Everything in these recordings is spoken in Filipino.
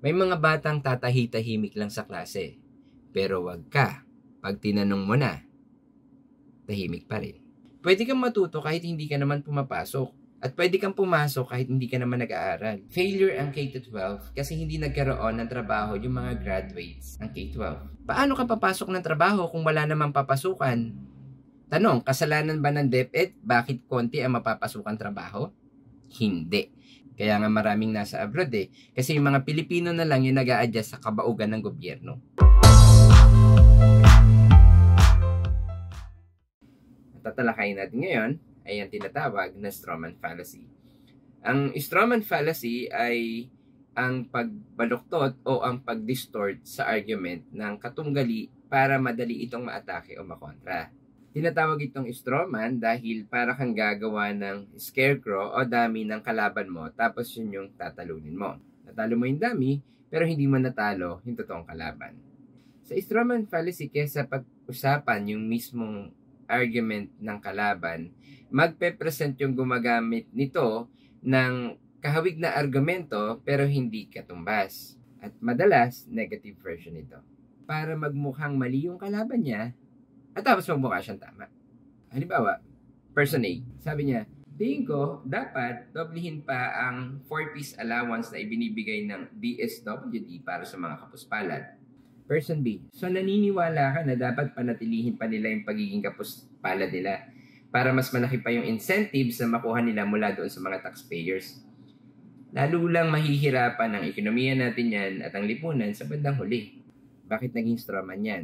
May mga batang tatahi-tahimik lang sa klase. Pero wag ka. Pag tinanong mo na, tahimik pa rin. Pwede kang matuto kahit hindi ka naman pumapasok. At pwede kang pumasok kahit hindi ka naman nag-aaral. Failure ang K-12 kasi hindi nagkaroon ng trabaho yung mga graduates ng K-12. Paano ka papasok ng trabaho kung wala namang papasukan? Tanong, kasalanan ba ng DepEd bakit konti ang mapapasukan trabaho? Hindi. Kaya nga maraming nasa abroad kasi yung mga Pilipino na lang yung nag-a-adjust sa kabaugan ng gobyerno. Tatalakayin natin ngayon ay ang tinatawag na strawman fallacy. Ang strawman fallacy ay ang pagbaluktot o ang pag-distort sa argument ng katunggali para madali itong maatake o makontra. Tinatawag itong strawman dahil para kang gagawa ng scarecrow o dummy ng kalaban mo tapos yun yung tatalunin mo. Natalo mo yung dummy pero hindi mo natalo yung totoong kalaban. Sa strawman fallacy, kesa pag-usapan yung mismong argument ng kalaban, magpe-present yung gumagamit nito ng kahawig na argumento pero hindi katumbas. At madalas, negative version ito. Para magmukhang mali yung kalaban niya at tapos magmukha siyang tama. Halimbawa, person A, sabi niya, tingin ko, dapat doblihin pa ang 4-piece allowance na ibinibigay ng DSWD para sa mga kapuspalad. Person B, so naniniwala ka na dapat panatilihin pa nila yung pagiging kapuspalad nila para mas malaki pa yung incentives na makuha nila mula doon sa mga taxpayers. Lalo lang mahihirapan ang ekonomiya natin yan at ang lipunan sa bandang huli. Bakit naging strawman yan?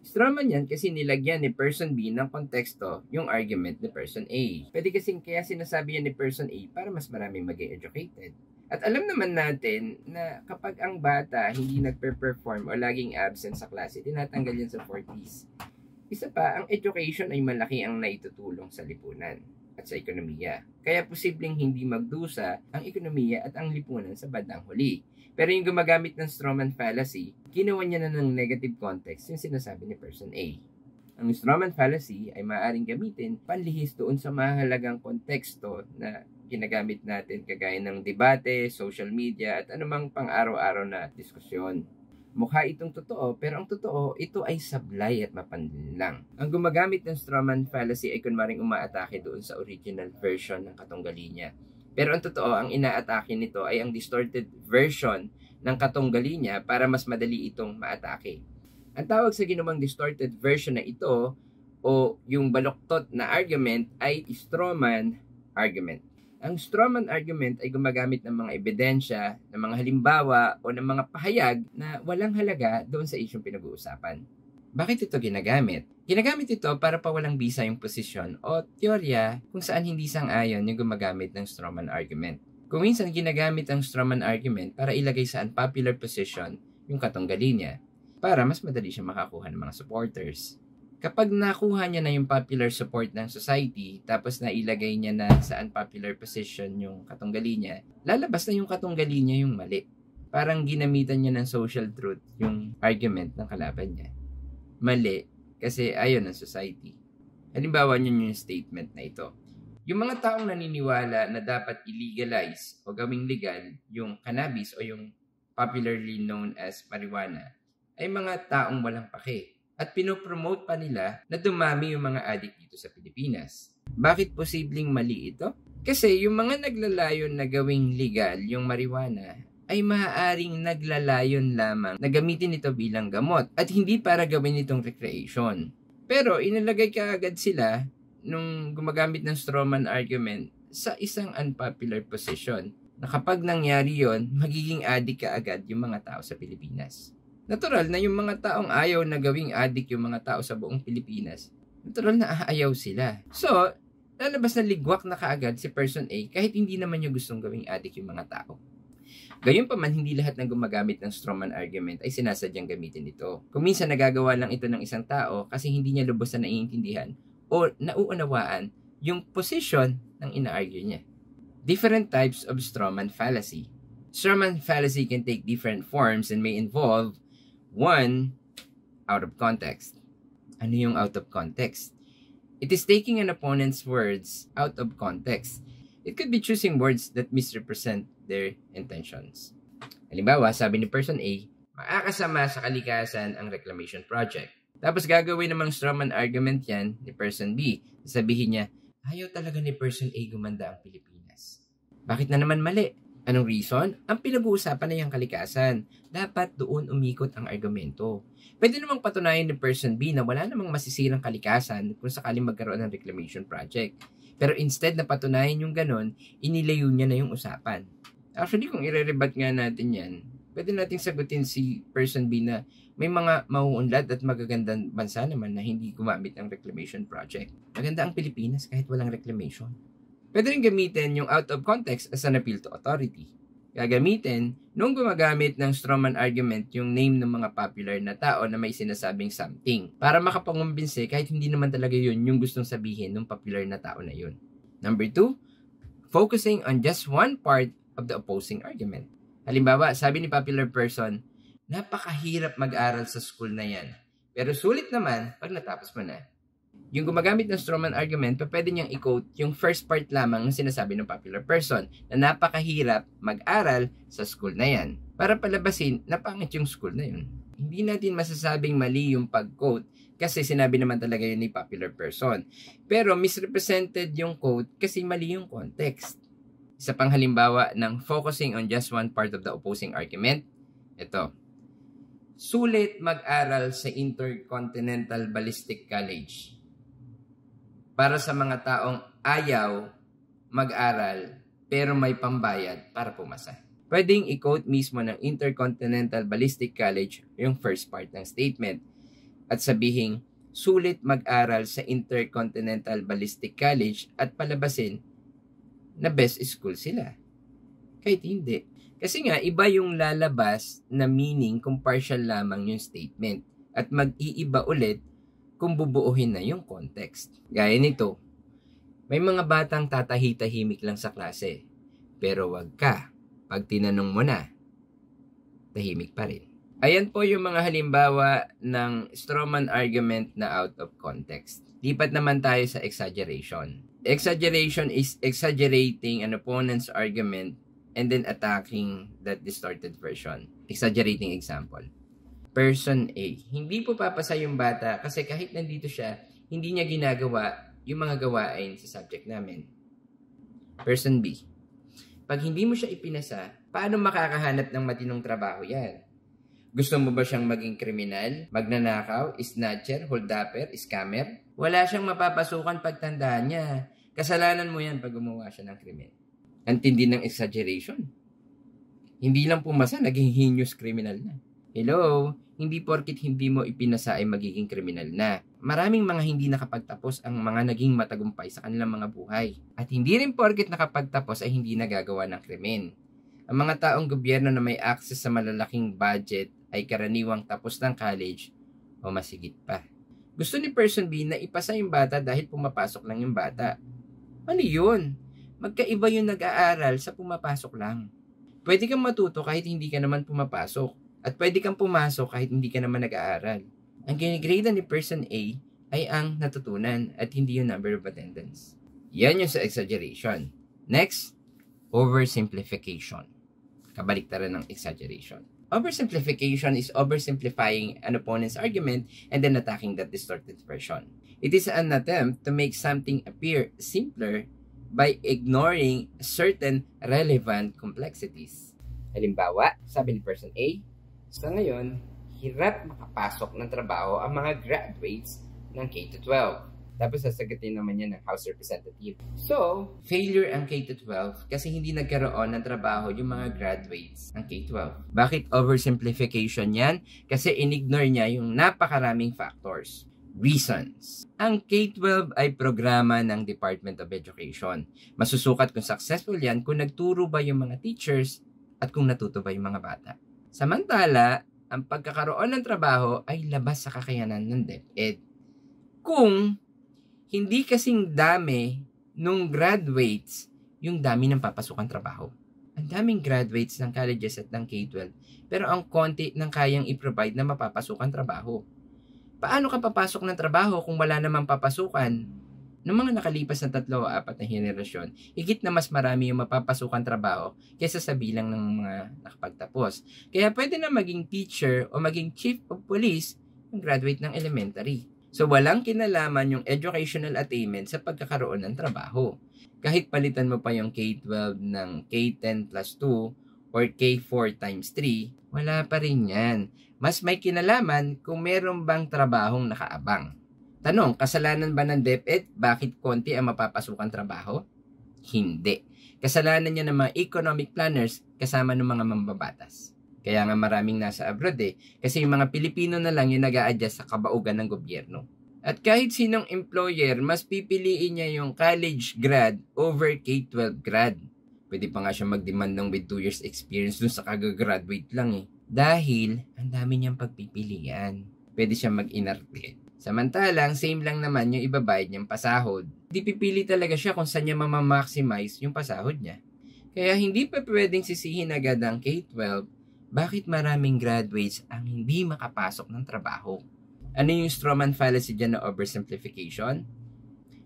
Strawman yan kasi nilagyan ni person B ng konteksto yung argument ni person A. Pwede kasing kaya sinasabi yan ni person A para mas maraming maging educated. At alam naman natin na kapag ang bata hindi nagpe-perform o laging absent sa klase, tinatanggal yan sa 40s. Isa pa, ang education ay malaki ang naitutulong sa lipunan at sa ekonomiya. Kaya posibleng hindi magdusa ang ekonomiya at ang lipunan sa bandang huli. Pero yung gumagamit ng strawman fallacy, ginawa niya na ng negative context yung sinasabi ni person A. Ang strawman fallacy ay maaaring gamitin panlihis doon sa mahalagang konteksto na ginagamit natin kagaya ng debate, social media at anumang pang-araw-araw na diskusyon. Mukha itong totoo pero ang totoo ito ay sablay at mapanlin lang. Ang gumagamit ng strawman fallacy ay kunwaring umaatake doon sa original version ng katunggali niya. Pero ang totoo, ang inaatake nito ay ang distorted version ng katunggali niya para mas madali itong maatake. Ang tawag sa ginawang distorted version na ito o yung baluktot na argument ay strawman argument. Ang strawman argument ay gumagamit ng mga ebidensya, ng mga halimbawa o ng mga pahayag na walang halaga doon sa isyong pinag-uusapan. Bakit ito ginagamit? Ginagamit ito para pawalang bisa yung posisyon o teorya kung saan hindi sang-ayon yung gumagamit ng strawman argument. Kung minsan ginagamit ang strawman argument para ilagay sa unpopular position yung katunggali niya para mas madali siya makakuha ng mga supporters. Kapag nakuha niya na yung popular support ng society tapos nailagay niya na sa unpopular position yung katunggali niya, lalabas na yung katunggali niya yung mali. Parang ginamitan niya ng social truth yung argument ng kalaban niya. Mali kasi ayon ng society. Halimbawa niyo yung statement na ito. Yung mga taong naniniwala na dapat i-legalize o gawing legal yung cannabis o yung popularly known as marijuana ay mga taong walang pake at pinopromote pa nila na dumami yung mga addict dito sa Pilipinas. Bakit posibleng mali ito? Kasi yung mga naglalayon na gawing legal yung marijuana ay maaaring naglalayon lamang na gamitin ito bilang gamot at hindi para gawin itong recreation. Pero inilagay kaagad sila nung gumagamit ng strawman argument sa isang unpopular position na kapag nangyari yon, magiging addict kaagad yung mga tao sa Pilipinas. Natural na yung mga taong ayaw na gawing addict yung mga tao sa buong Pilipinas, natural na aayaw sila. So, lalabas na ligwak na kaagad si person A kahit hindi naman yung gustong gawing addict yung mga tao. Gayunpaman, hindi lahat ng gumagamit ng strawman argument ay sinasadyang gamitin ito. Kung minsan nagagawa lang ito ng isang tao kasi hindi niya lubos na naiintindihan o nauunawaan yung position ng ina-argue niya. Different types of strawman fallacy. Strawman fallacy can take different forms and may involve 1. Out of context. Ano yung out of context? It is taking an opponent's words out of context. It could be choosing words that misrepresent their intentions. Halimbawa, sabi ni person A, makakasama sa kalikasan ang reclamation project. Tapos gagawin namang strawman argument yan ni person B. Sabihin niya, ayaw talaga ni person A gumanda ang Pilipinas. Bakit na naman mali? Anong reason? Ang pinag-uusapan na yung kalikasan. Dapat doon umikot ang argumento. Pwede namang patunayan ni person B na wala namang masisirang kalikasan kung sakaling magkaroon ng reclamation project. Pero instead na patunayan yung ganon, inilayo niya na yung usapan. Actually, kung ire-rebat nga natin yan, pwede nating sagutin si person B na may mga mauunlad at magagandang bansa naman na hindi gumamit ng reclamation project. Maganda ang Pilipinas kahit walang reclamation. Pwede rin gamitin yung out of context as an appeal to authority. Gagamitin nung gumagamit ng strawman argument yung name ng mga popular na tao na may sinasabing something para makapangumbinse kahit hindi naman talaga yun yung gustong sabihin ng popular na tao na yun. Number 2, focusing on just one part of the opposing argument. Halimbawa, sabi ni popular person, napakahirap mag-aral sa school na yan. Pero sulit naman pag natapos mo na. Yung gumagamit ng strawman argument, pwede niyang i-quote yung first part lamang ng sinasabi ng popular person na napakahirap mag-aral sa school na yan. Para palabasin na pangit yung school na yun. Hindi natin masasabing mali yung pag-quote kasi sinabi naman talaga yun ni popular person. Pero misrepresented yung quote kasi mali yung context. Isa pang halimbawa ng focusing on just one part of the opposing argument, ito. Sulit mag-aral sa Intercontinental Ballistic College para sa mga taong ayaw mag-aral pero may pambayad para pumasa. Pwedeng i-quote mismo ng Intercontinental Ballistic College yung first part ng statement at sabihin, sulit mag-aral sa Intercontinental Ballistic College at palabasin na best school sila. Kahit hindi. Kasi nga, iba yung lalabas na meaning kung partial lamang yung statement at mag-iiba ulit kung bubuuhin na yung context. Gaya nito, may mga batang tatahi-tahimik lang sa klase, pero wag ka. Pag tinanong mo na, tahimik pa rin. Ayan po yung mga halimbawa ng strawman argument na out of context. Lipat naman tayo sa exaggeration. Exaggeration is exaggerating an opponent's argument and then attacking that distorted version. Exaggerating example. Person A, hindi po papasa yung bata kasi kahit nandito siya, hindi niya ginagawa yung mga gawain sa subject namin. Person B, pag hindi mo siya ipinasa, paano makakahanap ng matinong trabaho yan? Gusto mo ba siyang maging kriminal, magnanakaw, snatcher, holdupper, scammer? Wala siyang mapapasukan pagtandaan niya. Kasalanan mo yan pag gumawa siya ng krimen. Ang tindi ng exaggeration. Hindi lang pumasa, naging heinous criminal na. Hello, hindi porkit hindi mo ipinasa ay magiging kriminal na. Maraming mga hindi nakapagtapos ang mga naging matagumpay sa kanilang mga buhay. At hindi rin porkit nakapagtapos ay hindi nagagawa ng krimen. Ang mga taong gobyerno na may access sa malalaking budget ay karaniwang tapos ng college o masigit pa. Gusto ni person B na ipasa yung bata dahil pumapasok lang yung bata. Mali yun. Magkaiba yung nag-aaral sa pumapasok lang. Pwede kang matuto kahit hindi ka naman pumapasok. At pwede kang pumasok kahit hindi ka naman nag-aaral. Ang ginigrade ni person A ay ang natutunan at hindi yung number of attendance. Yan yung sa exaggeration. Next, oversimplification. Kabaliktaran ng exaggeration. Oversimplification is oversimplifying an opponent's argument and then attacking that distorted version. It is an attempt to make something appear simpler by ignoring certain relevant complexities. Halimbawa, sabi ni person A, sa ngayon, hirap makapasok ng trabaho ang mga graduates ng K-12. Tapos sasagutin naman yan ng House Representative. So, failure ang K-12 kasi hindi nagkaroon ng trabaho yung mga graduates ng K-12. Bakit oversimplification yan? Kasi inignore niya yung napakaraming factors. Reasons. Ang K-12 ay programa ng Department of Education. Masusukat kung successful yan kung nagturo ba yung mga teachers at kung natuto ba yung mga bata. Samantala, ang pagkakaroon ng trabaho ay labas sa kakayanan ng DepEd. Kung hindi kasing dami nung graduates, yung dami ng papasukan trabaho. Ang daming graduates ng colleges at ng K-12, pero ang konti ng kayang i-provide na mapapasukan trabaho. Paano ka papasok ng trabaho kung wala namang papasukan noong mga nakalipas na 3 o 4 na henerasyon, higit na mas marami yung mapapasukan trabaho kaysa sa bilang ng mga nakapagtapos. Kaya pwede na maging teacher o maging chief of police yung graduate ng elementary. So walang kinalaman yung educational attainment sa pagkakaroon ng trabaho. Kahit palitan mo pa yung K-12 ng K-10 plus 2 or K-4 times 3, wala pa rin yan. Mas may kinalaman kung meron bang trabahong nakaabang. Tanong, kasalanan ba ng DepEd? Bakit konti ang mapapasukan trabaho? Hindi. Kasalanan niya ng mga economic planners kasama ng mga mambabatas. Kaya nga maraming nasa abroad kasi yung mga Pilipino na lang yung nag-a-adjust sa kabaugan ng gobyerno. At kahit sinong employer, mas pipiliin niya yung college grad over K-12 grad. Pwede pa nga siya mag-demand ng with 2 years experience dun sa kagagraduate lang Dahil, ang dami niyang pagpipilian. Pwede siya mag-inarte. Samantalang, same lang naman yung ibabayad niyang pasahod. Di pipili talaga siya kung saan niya mamamaximize yung pasahod niya. Kaya hindi pa pwedeng sisihin agad ang K-12 bakit maraming graduates ang hindi makapasok ng trabaho. Ano yung Stroman fallacy dyan na oversimplification?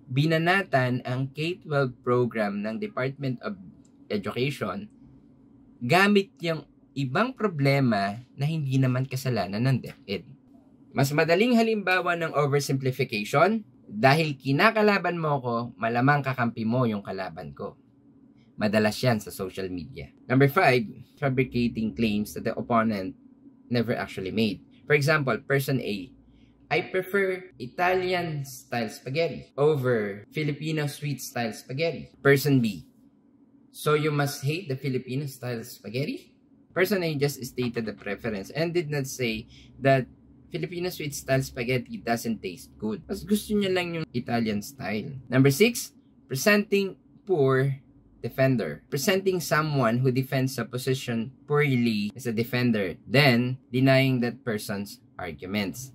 Binanatan ang K-12 program ng Department of Education gamit yung ibang problema na hindi naman kasalanan ng DepEd. Mas madaling halimbawa ng oversimplification, dahil kinakalaban mo ko, malamang kakampi mo yung kalaban ko. Madalas yan sa social media. Number 5, fabricating claims that the opponent never actually made. For example, person A, I prefer Italian-style spaghetti over Filipino sweet-style spaghetti. Person B, so you must hate the Filipino-style spaghetti? Person A just stated the preference and did not say that Filipino sweet-style spaghetti doesn't taste good. Mas gusto niya lang yung Italian style. Number 6, presenting poor defender. Presenting someone who defends a position poorly as a defender, then denying that person's arguments.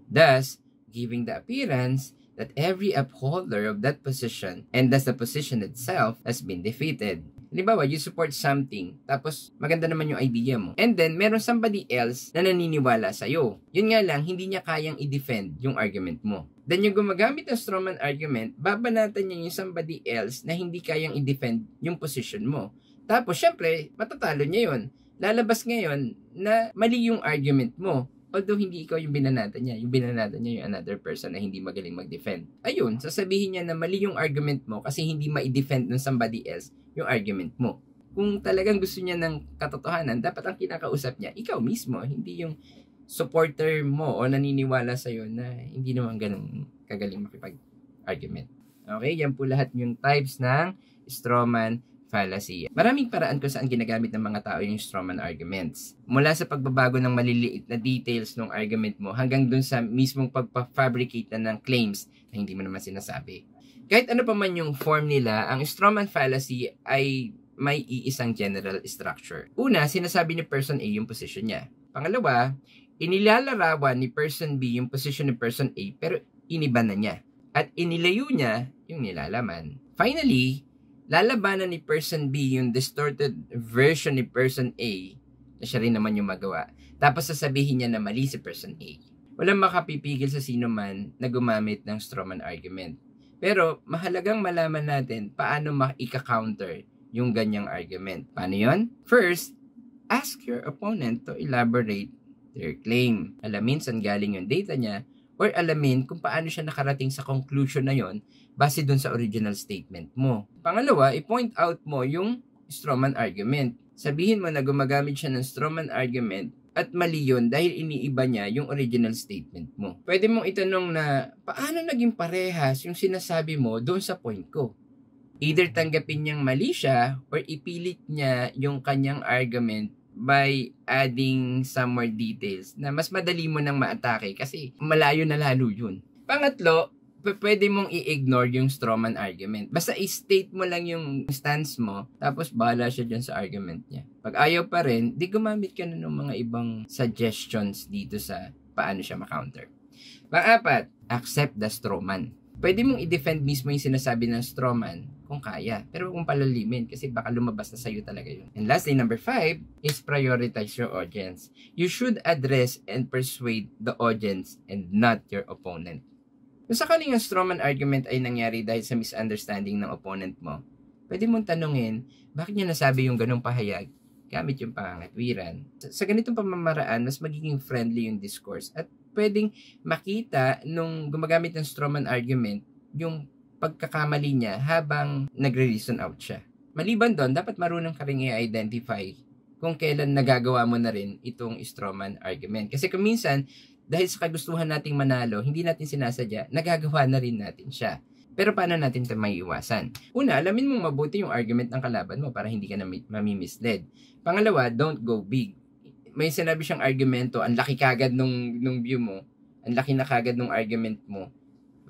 Thus, giving the appearance that every upholder of that position and thus the position itself has been defeated. Halimbawa, you support something, tapos maganda naman yung idea mo. And then, meron somebody else na naniniwala sa'yo. Yun nga lang, hindi niya kayang i-defend yung argument mo. Then, yung gumagamit ng strawman argument, babanatan niya yung somebody else na hindi kayang i-defend yung position mo. Tapos, syempre, matatalo niya yun. Lalabas ngayon na mali yung argument mo. Although hindi ikaw yung binanatan niya. Yung binanatan niya yung another person na hindi magaling mag-defend. Ayun, sasabihin niya na mali yung argument mo kasi hindi ma-defend ng somebody else yung argument mo. Kung talagang gusto niya ng katotohanan, dapat ang kinakausap niya, ikaw mismo, hindi yung supporter mo o naniniwala sa'yo na hindi naman ganun kagaling makipag-argument. Okay, yan po lahat yung types ng strawman fallacy. Maraming paraan kung saan ginagamit ng mga tao yung strawman arguments. Mula sa pagbabago ng maliliit na details ng argument mo hanggang dun sa mismong pagpa-fabricate na ng claims na hindi mo naman sinasabi. Kahit ano pa man yung form nila, ang strawman fallacy ay may iisang general structure. Una, sinasabi ni person A yung position niya. Pangalawa, inilalarawan ni person B yung position ni person A pero iniba na niya. At inilayo niya yung nilalaman. Finally, lalabanan ni person B yung distorted version ni person A na siya rin naman yung magawa. Tapos sasabihin niya na mali si person A. Walang makapipigil sa sino man na gumamit ng strawman argument. Pero mahalagang malaman natin paano maika-counter yung ganyang argument. Paano yun? First, ask your opponent to elaborate their claim. Alamin saan galing yung data niya or alamin kung paano siya nakarating sa conclusion na yon base dun sa original statement mo. Pangalawa, i-point out mo yung strawman argument. Sabihin mo na gumagamit siya ng strawman argument at mali yun dahil iniiba niya yung original statement mo. Pwede mong itanong na, paano naging parehas yung sinasabi mo doon sa point ko? Either tanggapin niyang mali siya or ipilit niya yung kanyang argument by adding some more details na mas madali mo nang maatake kasi malayo na lalo yun. Pangatlo, pwede mong i-ignore yung strawman argument. Basta i-state mo lang yung stance mo, tapos bahala siya dyan sa argument niya. Pag ayaw pa rin, di gumamit ka na ng mga ibang suggestions dito sa paano siya ma-counter. Pang-apat, accept the strawman. Pwede mong i-defend mismo yung sinasabi ng strawman kung kaya. Pero kung palalimin, kasi baka lumabas na sa'yo talaga yun. And lastly, number 5 is prioritize your audience. You should address and persuade the audience and not your opponent. Kung sakaling ang strawman argument ay nangyari dahil sa misunderstanding ng opponent mo, pwede mong tanungin, bakit niya nasabi yung ganong pahayag gamit yung pangangatwiran. Sa ganitong pamamaraan, mas magiging friendly yung discourse at pwedeng makita nung gumagamit ng strawman argument yung pagkakamali niya habang nagre-reason out siya. Maliban doon, dapat marunong ka rin i-identify kung kailan nagagawa mo na rin itong strawman argument. Kasi kung minsan, dahil sa kagustuhan nating manalo, hindi natin sinasadya, nagagawa na rin natin siya. Pero paano natin ito maiiwasan? Una, alamin mong mabuti yung argument ng kalaban mo para hindi ka na mamimislead. Pangalawa, don't go big. May sinabi siyang argumento, ang laki kagad nung view mo, ang laki na kagad nung argument mo,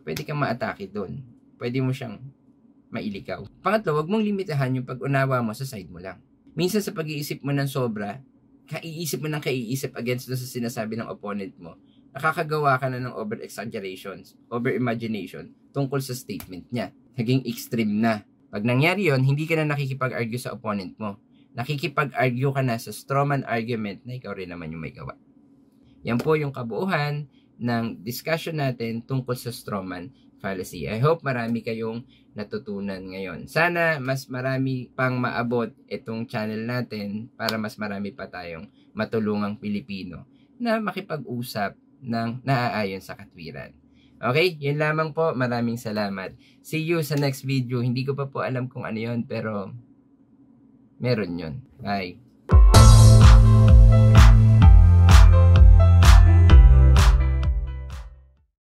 pwede kang ma-atake doon. Pwede mo siyang mailikaw. Pangatlo, wag mong limitahan yung pag-unawa mo sa side mo lang. Minsan sa pag-iisip mo ng sobra, kaiisip mo ng kaiisip against doon sa sinasabi ng opponent mo, nakakagawa ka na ng over-exaggerations, over-imagination tungkol sa statement niya. Naging extreme na. Pag nangyari yon, hindi ka na nakikipag-argue sa opponent mo. Nakikipag-argue ka na sa strawman argument na ikaw rin naman yung may gawa. Yan po yung kabuuan ng discussion natin tungkol sa strawman fallacy. I hope marami kayong natutunan ngayon. Sana mas marami pang maabot itong channel natin para mas marami pa tayong matulungang Pilipino na makipag-usap ng naaayon sa katwiran. Okay? Yun lamang po. Maraming salamat. See you sa next video. Hindi ko pa po alam kung ano yun, pero meron yun. Bye.